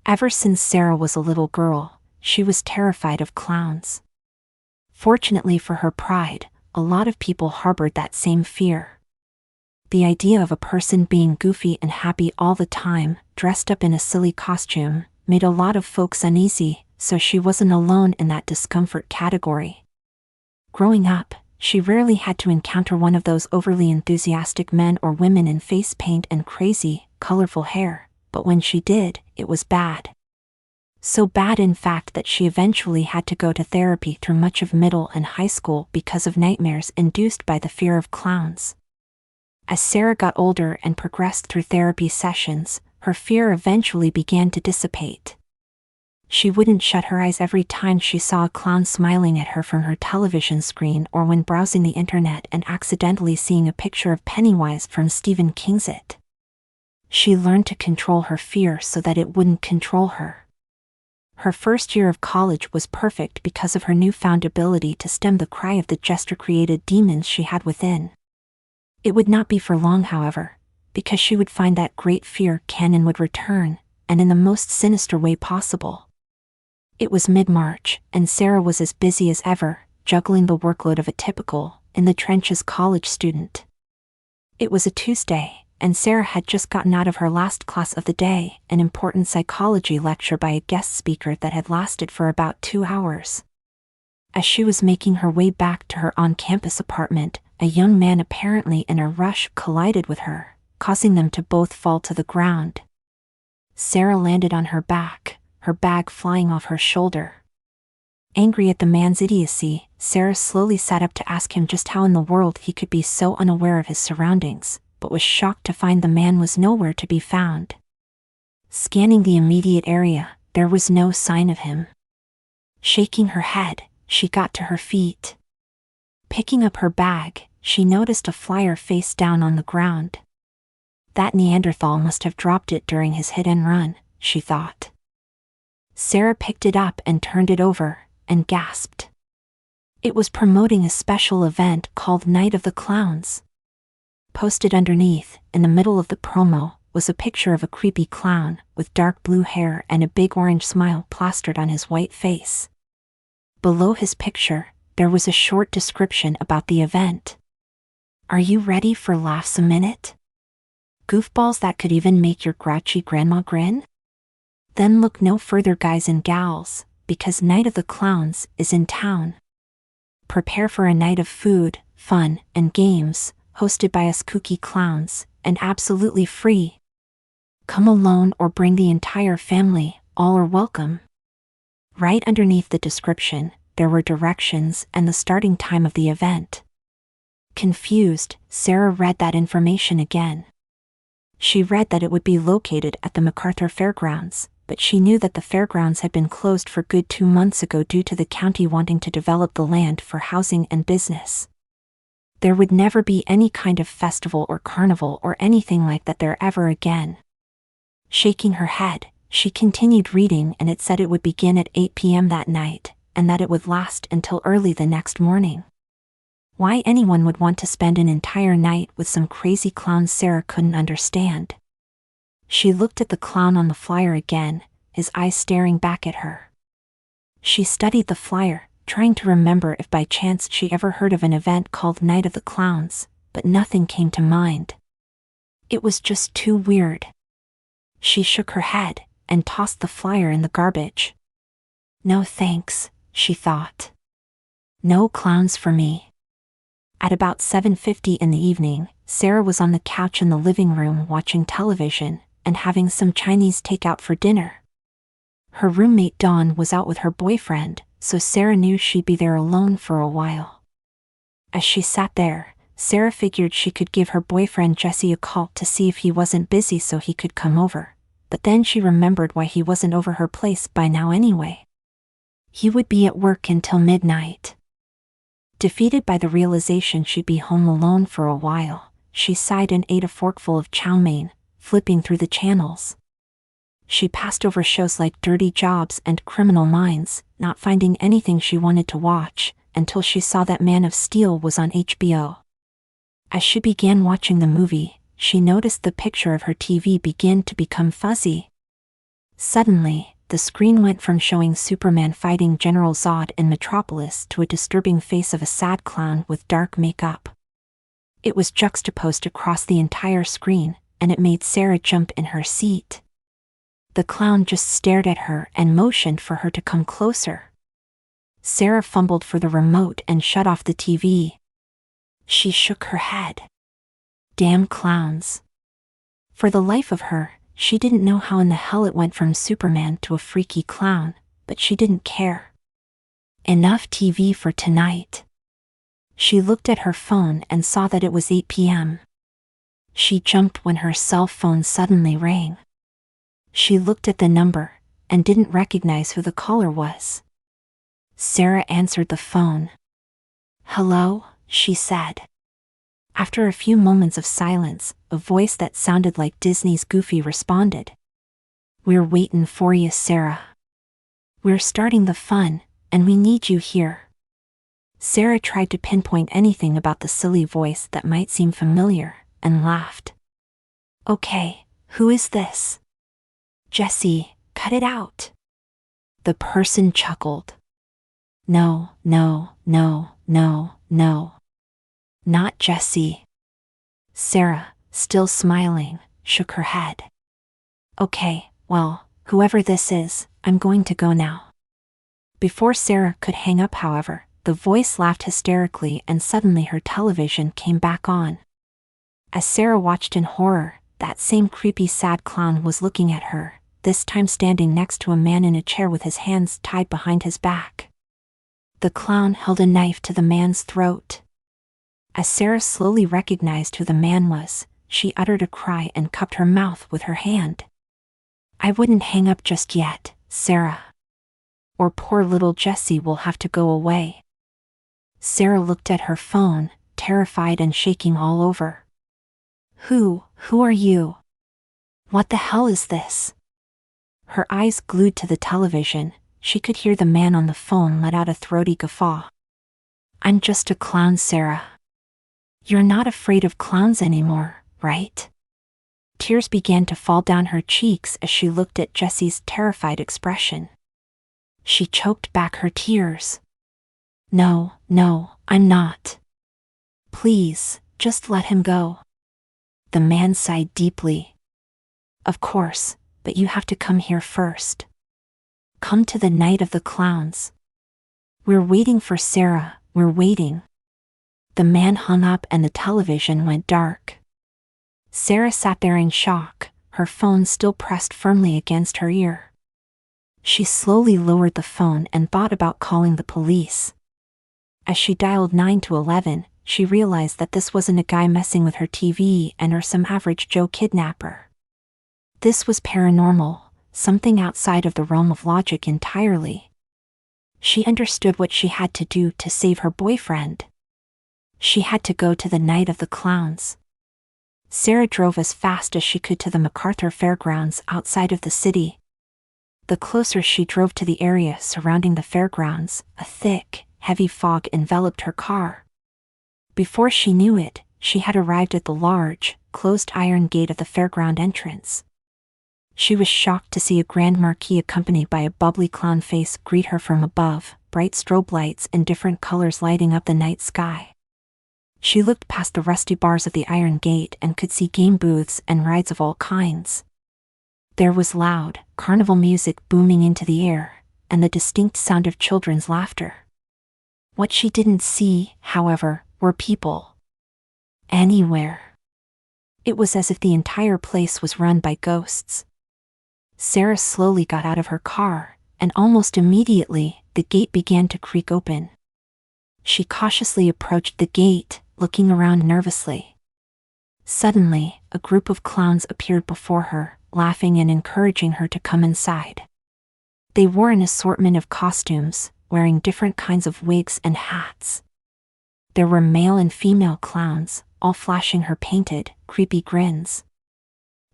Ever since Sarah was a little girl, she was terrified of clowns. Fortunately for her pride, a lot of people harbored that same fear. The idea of a person being goofy and happy all the time, dressed up in a silly costume, made a lot of folks uneasy, so she wasn't alone in that discomfort category. Growing up, she rarely had to encounter one of those overly enthusiastic men or women in face paint and crazy, colorful hair, but when she did, it was bad. So bad in fact that she eventually had to go to therapy through much of middle and high school because of nightmares induced by the fear of clowns. As Sarah got older and progressed through therapy sessions, her fear eventually began to dissipate. She wouldn't shut her eyes every time she saw a clown smiling at her from her television screen or when browsing the internet and accidentally seeing a picture of Pennywise from Stephen King's It. She learned to control her fear so that it wouldn't control her. Her first year of college was perfect because of her newfound ability to stem the cry of the gesture-created demons she had within. It would not be for long, however, because she would find that great fear cannon would return, and in the most sinister way possible. It was mid-March, and Sarah was as busy as ever, juggling the workload of a typical, in-the-trenches college student. It was a Tuesday, and Sarah had just gotten out of her last class of the day, an important psychology lecture by a guest speaker that had lasted for about 2 hours. As she was making her way back to her on-campus apartment, a young man apparently in a rush collided with her, causing them to both fall to the ground. Sarah landed on her back, her bag flying off her shoulder. Angry at the man's idiocy, Sarah slowly sat up to ask him just how in the world he could be so unaware of his surroundings, but was shocked to find the man was nowhere to be found. Scanning the immediate area, there was no sign of him. Shaking her head, she got to her feet. Picking up her bag, she noticed a flyer face down on the ground. That Neanderthal must have dropped it during his hit and run, she thought. Sarah picked it up and turned it over, and gasped. It was promoting a special event called Night of the Clowns. Posted underneath, in the middle of the promo, was a picture of a creepy clown with dark blue hair and a big orange smile plastered on his white face. Below his picture, there was a short description about the event. Are you ready for laughs a minute? Goofballs that could even make your grouchy grandma grin? Then look no further, guys and gals, because Night of the Clowns is in town. Prepare for a night of food, fun, and games, hosted by us kooky clowns, and absolutely free. Come alone or bring the entire family, all are welcome. Right underneath the description, there were directions and the starting time of the event. Confused, Sarah read that information again. She read that it would be located at the MacArthur Fairgrounds, but she knew that the fairgrounds had been closed for good 2 months ago due to the county wanting to develop the land for housing and business. There would never be any kind of festival or carnival or anything like that there ever again. Shaking her head, she continued reading, and it said it would begin at 8 p.m. that night, and that it would last until early the next morning. Why anyone would want to spend an entire night with some crazy clown, Sarah couldn't understand. She looked at the clown on the flyer again, his eyes staring back at her. She studied the flyer, trying to remember if by chance she ever heard of an event called Night of the Clowns, but nothing came to mind. It was just too weird. She shook her head and tossed the flyer in the garbage. No thanks, she thought. No clowns for me. At about 7:50 in the evening, Sarah was on the couch in the living room watching television and having some Chinese takeout for dinner. Her roommate Dawn was out with her boyfriend, so Sarah knew she'd be there alone for a while. As she sat there, Sarah figured she could give her boyfriend Jesse a call to see if he wasn't busy so he could come over, but then she remembered why he wasn't over her place by now anyway. He would be at work until midnight. Defeated by the realization she'd be home alone for a while, she sighed and ate a forkful of chow mein, flipping through the channels. She passed over shows like Dirty Jobs and Criminal Minds, not finding anything she wanted to watch, until she saw that Man of Steel was on HBO. As she began watching the movie, she noticed the picture of her TV begin to become fuzzy. Suddenly, the screen went from showing Superman fighting General Zod in Metropolis to a disturbing face of a sad clown with dark makeup. It was juxtaposed across the entire screen, and it made Sarah jump in her seat. The clown just stared at her and motioned for her to come closer. Sarah fumbled for the remote and shut off the TV. She shook her head. Damn clowns. For the life of her, she didn't know how in the hell it went from Superman to a freaky clown, but she didn't care. Enough TV for tonight. She looked at her phone and saw that it was 8 p.m. She jumped when her cell phone suddenly rang. She looked at the number and didn't recognize who the caller was. Sarah answered the phone. "Hello," she said. After a few moments of silence, a voice that sounded like Disney's Goofy responded. "We're waitin' for you, Sarah. We're starting the fun, and we need you here." Sarah tried to pinpoint anything about the silly voice that might seem familiar, and laughed. "Okay, who is this?" "Jesse, cut it out." The person chuckled. No. Not Jesse." Sarah, still smiling, shook her head. "Okay, well, whoever this is, I'm going to go now." Before Sarah could hang up, however, the voice laughed hysterically and suddenly her television came back on. As Sarah watched in horror, that same creepy sad clown was looking at her, this time standing next to a man in a chair with his hands tied behind his back. The clown held a knife to the man's throat. As Sarah slowly recognized who the man was, she uttered a cry and cupped her mouth with her hand. "I wouldn't hang up just yet, Sarah. Or poor little Jesse will have to go away." Sarah looked at her phone, terrified and shaking all over. Who are you? What the hell is this?" Her eyes glued to the television, she could hear the man on the phone let out a throaty guffaw. "I'm just a clown, Sarah. You're not afraid of clowns anymore, right?" Tears began to fall down her cheeks as she looked at Jesse's terrified expression. She choked back her tears. No, I'm not. Please, just let him go." The man sighed deeply. "Of course, but you have to come here first. Come to the night of the clowns. We're waiting for Sarah, we're waiting." The man hung up and the television went dark. Sarah sat there in shock, her phone still pressed firmly against her ear. She slowly lowered the phone and thought about calling the police. As she dialed 911, she realized that this wasn't a guy messing with her TV or some average Joe kidnapper. This was paranormal, something outside of the realm of logic entirely. She understood what she had to do to save her boyfriend. She had to go to the night of the clowns. Sarah drove as fast as she could to the MacArthur Fairgrounds outside of the city. The closer she drove to the area surrounding the fairgrounds, a thick, heavy fog enveloped her car. Before she knew it, she had arrived at the large, closed iron gate of the fairground entrance. She was shocked to see a grand marquee accompanied by a bubbly clown face greet her from above, bright strobe lights in different colors lighting up the night sky. She looked past the rusty bars of the iron gate and could see game booths and rides of all kinds. There was loud, carnival music booming into the air, and the distinct sound of children's laughter. What she didn't see, however, were people. Anywhere. It was as if the entire place was run by ghosts. Sarah slowly got out of her car, and almost immediately, the gate began to creak open. She cautiously approached the gate, looking around nervously. Suddenly, a group of clowns appeared before her, laughing and encouraging her to come inside. They wore an assortment of costumes, wearing different kinds of wigs and hats. There were male and female clowns, all flashing her painted, creepy grins.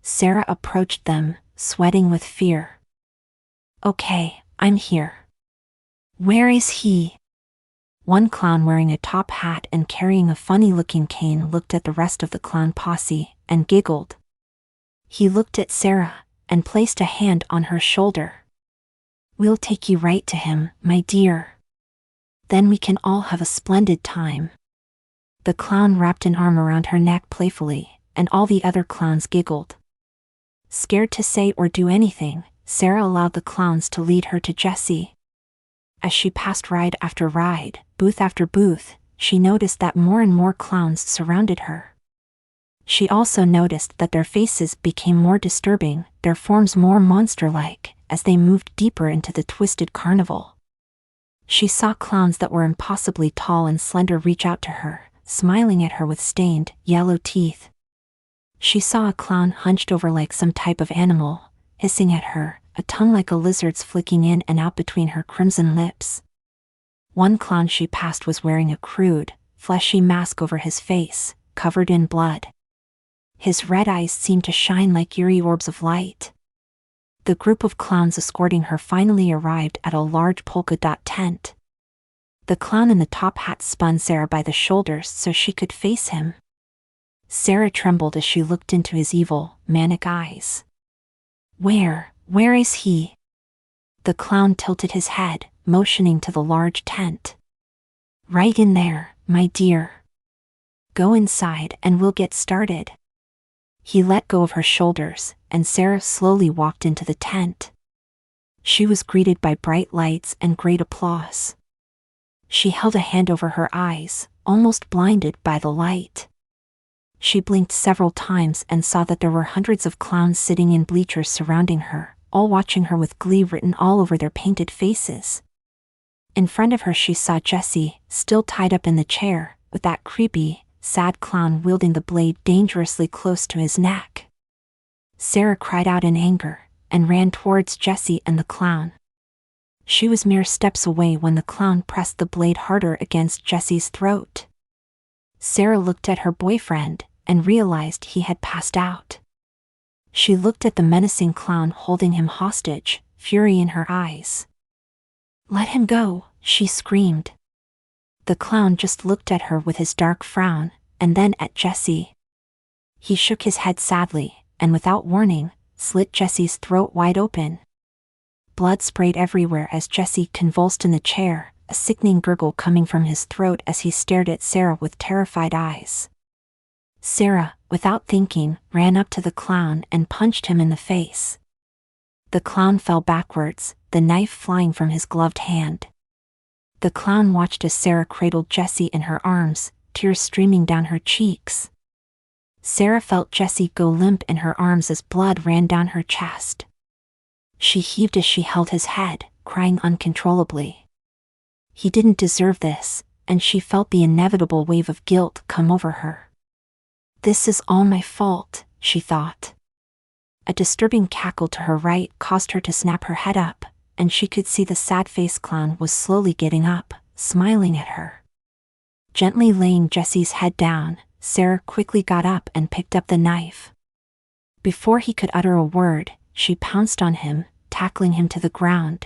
Sarah approached them, sweating with fear. "Okay, I'm here. Where is he?" One clown wearing a top hat and carrying a funny-looking cane looked at the rest of the clown posse and giggled. He looked at Sarah, and placed a hand on her shoulder. "We'll take you right to him, my dear. Then we can all have a splendid time." The clown wrapped an arm around her neck playfully, and all the other clowns giggled. Scared to say or do anything, Sarah allowed the clowns to lead her to Jessie. As she passed ride after ride, booth after booth, she noticed that more and more clowns surrounded her. She also noticed that their faces became more disturbing, their forms more monster-like, as they moved deeper into the twisted carnival. She saw clowns that were impossibly tall and slender reach out to her, smiling at her with stained, yellow teeth. She saw a clown hunched over like some type of animal, hissing at her, a tongue like a lizard's flicking in and out between her crimson lips. One clown she passed was wearing a crude, fleshy mask over his face, covered in blood. His red eyes seemed to shine like eerie orbs of light. The group of clowns escorting her finally arrived at a large polka dot tent. The clown in the top hat spun Sarah by the shoulders so she could face him. Sarah trembled as she looked into his evil, manic eyes. Where is he?" The clown tilted his head, motioning to the large tent. "Right in there, my dear. Go inside and we'll get started." He let go of her shoulders, and Sarah slowly walked into the tent. She was greeted by bright lights and great applause. She held a hand over her eyes, almost blinded by the light. She blinked several times and saw that there were hundreds of clowns sitting in bleachers surrounding her, all watching her with glee written all over their painted faces. In front of her she saw Jessie, still tied up in the chair, with that creepy, sad clown wielding the blade dangerously close to his neck. Sarah cried out in anger, and ran towards Jessie and the clown. She was mere steps away when the clown pressed the blade harder against Jessie's throat. Sarah looked at her boyfriend, and realized he had passed out. She looked at the menacing clown holding him hostage, fury in her eyes. "Let him go," she screamed. The clown just looked at her with his dark frown, and then at Jessie. He shook his head sadly, and without warning, slit Jessie's throat wide open. Blood sprayed everywhere as Jessie convulsed in the chair, a sickening gurgle coming from his throat as he stared at Sarah with terrified eyes. Sarah, without thinking, ran up to the clown and punched him in the face. The clown fell backwards, the knife flying from his gloved hand. The clown watched as Sarah cradled Jessie in her arms, tears streaming down her cheeks. Sarah felt Jessie go limp in her arms as blood ran down her chest. She heaved as she held his head, crying uncontrollably. He didn't deserve this, and she felt the inevitable wave of guilt come over her. "This is all my fault," she thought. A disturbing cackle to her right caused her to snap her head up, and she could see the sad-faced clown was slowly getting up, smiling at her. Gently laying Jessie's head down, Sarah quickly got up and picked up the knife. Before he could utter a word, she pounced on him, tackling him to the ground.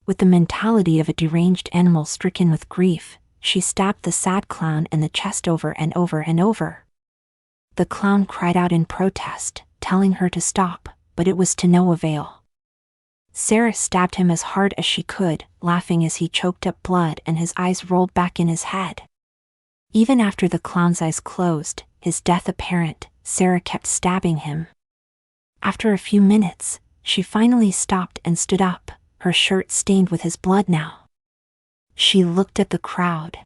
With the mentality of a deranged animal stricken with grief, she stabbed the sad clown in the chest over and over and over. The clown cried out in protest, telling her to stop, but it was to no avail. Sarah stabbed him as hard as she could, laughing as he choked up blood and his eyes rolled back in his head. Even after the clown's eyes closed, his death apparent, Sarah kept stabbing him. After a few minutes, she finally stopped and stood up, her shirt stained with his blood now. She looked at the crowd.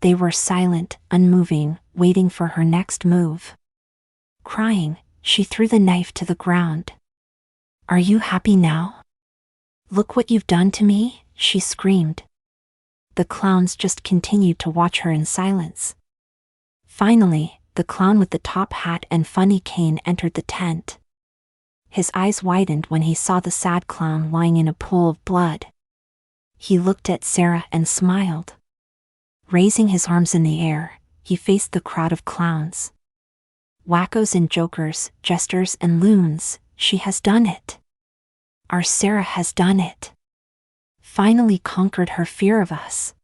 They were silent, unmoving, waiting for her next move. Crying, she threw the knife to the ground. "Are you happy now? Look what you've done to me," she screamed. The clowns just continued to watch her in silence. Finally, the clown with the top hat and funny cane entered the tent. His eyes widened when he saw the sad clown lying in a pool of blood. He looked at Sarah and smiled. Raising his arms in the air, he faced the crowd of clowns. "Wackos and jokers, jesters and loons, she has done it. Our Sarah has done it. Finally conquered her fear of us."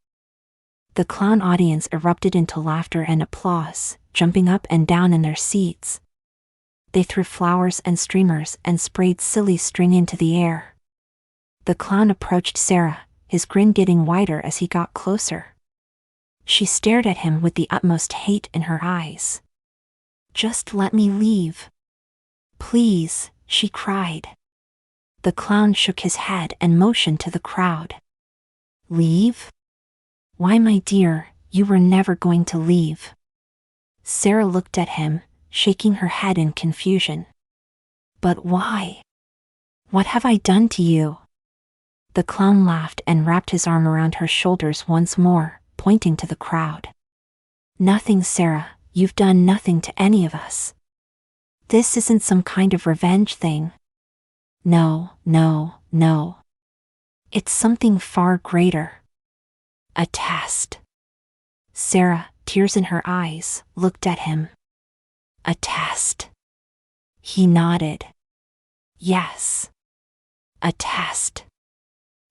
The clown audience erupted into laughter and applause, jumping up and down in their seats. They threw flowers and streamers and sprayed silly string into the air. The clown approached Sarah, his grin getting wider as he got closer. She stared at him with the utmost hate in her eyes. "Just let me leave. Please," she cried. The clown shook his head and motioned to the crowd. "Leave? Why, my dear, you were never going to leave." Sarah looked at him, shaking her head in confusion. "But why? What have I done to you?" The clown laughed and wrapped his arm around her shoulders once more, pointing to the crowd. "Nothing, Sarah, you've done nothing to any of us. This isn't some kind of revenge thing. No, no, no. It's something far greater. A test." Sarah, tears in her eyes, looked at him. "A test?" He nodded. "Yes. A test.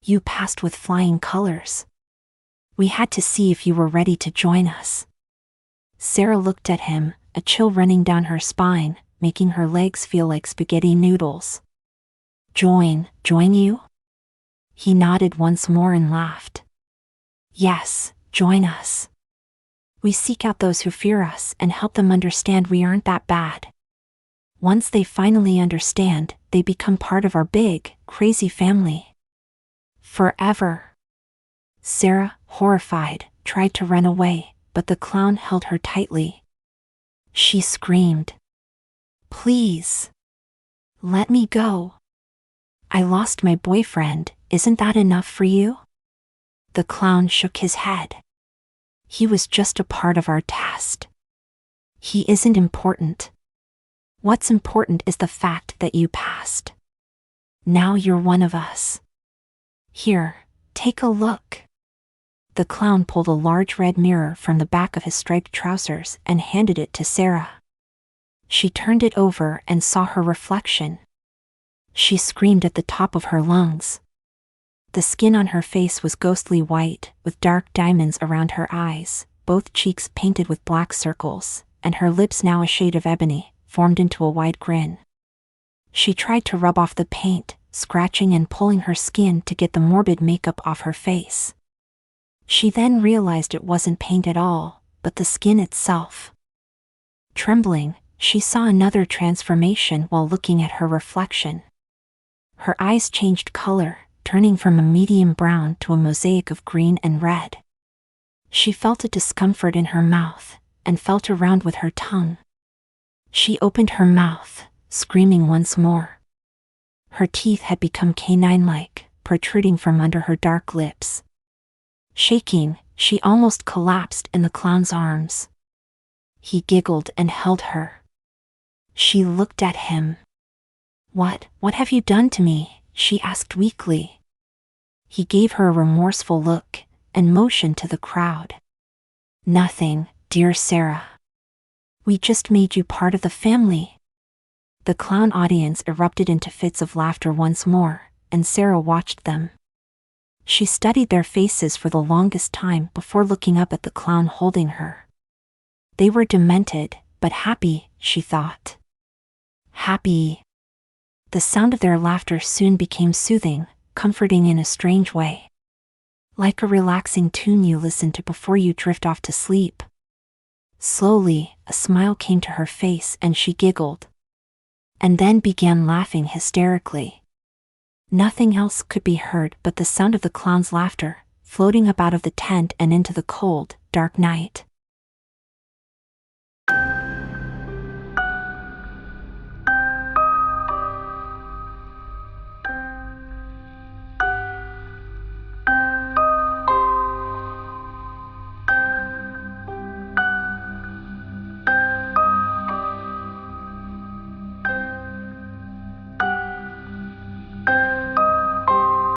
You passed with flying colors. We had to see if you were ready to join us." Sarah looked at him, a chill running down her spine, making her legs feel like spaghetti noodles. Join you?" He nodded once more and laughed. "Yes, join us. We seek out those who fear us and help them understand we aren't that bad. Once they finally understand, they become part of our big, crazy family. Forever." Sarah, horrified, tried to run away, but the clown held her tightly. She screamed, "Please, let me go. I lost my boyfriend, isn't that enough for you?" The clown shook his head. "He was just a part of our test. He isn't important. What's important is the fact that you passed. Now you're one of us. Here, take a look." The clown pulled a large red mirror from the back of his striped trousers and handed it to Sarah. She turned it over and saw her reflection. She screamed at the top of her lungs. The skin on her face was ghostly white, with dark diamonds around her eyes, both cheeks painted with black circles, and her lips, now a shade of ebony, formed into a wide grin. She tried to rub off the paint, scratching and pulling her skin to get the morbid makeup off her face. She then realized it wasn't paint at all, but the skin itself. Trembling, she saw another transformation while looking at her reflection. Her eyes changed color, turning from a medium brown to a mosaic of green and red. She felt a discomfort in her mouth, and felt around with her tongue. She opened her mouth, screaming once more. Her teeth had become canine-like, protruding from under her dark lips. Shaking, she almost collapsed in the clown's arms. He giggled and held her. She looked at him. What have you done to me?" she asked weakly. He gave her a remorseful look and motioned to the crowd. "Nothing, dear Sarah. We just made you part of the family." The clown audience erupted into fits of laughter once more, and Sarah watched them. She studied their faces for the longest time before looking up at the clown holding her. They were demented, but happy, she thought. Happy. The sound of their laughter soon became soothing, comforting in a strange way. Like a relaxing tune you listen to before you drift off to sleep. Slowly, a smile came to her face and she giggled. And then began laughing hysterically. Nothing else could be heard but the sound of the clown's laughter, floating up out of the tent and into the cold, dark night.